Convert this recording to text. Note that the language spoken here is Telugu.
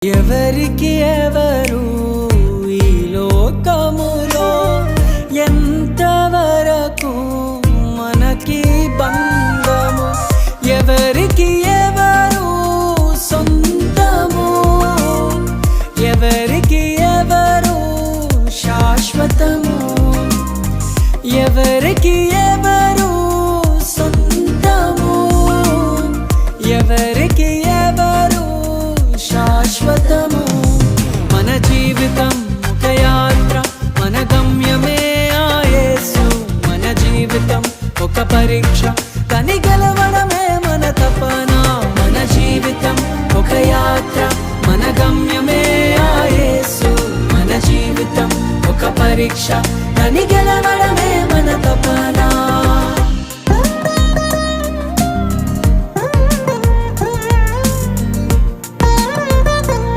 ఎవరికి ఎవరు ఈ లోకములో ఎంతవరకు మనకి బంధము, ఎవరికి ఎవరు సొంతము, ఎవరికి ఎవరు శాశ్వతము, ఎవరికి ఎవరు సొంతము, ఎవరికి ఎవరు శాశ్వతము. మన జీవితం ఒక యాత్ర, మన గమ్యమే ఆ యేసు. మన జీవితం ఒక పరీక్ష, కని గెలవడమే మన తపన. మన జీవితం ఒక యాత్ర, మన గమ్యమే ఆ యేసు. మన జీవితం ఒక పరీక్ష,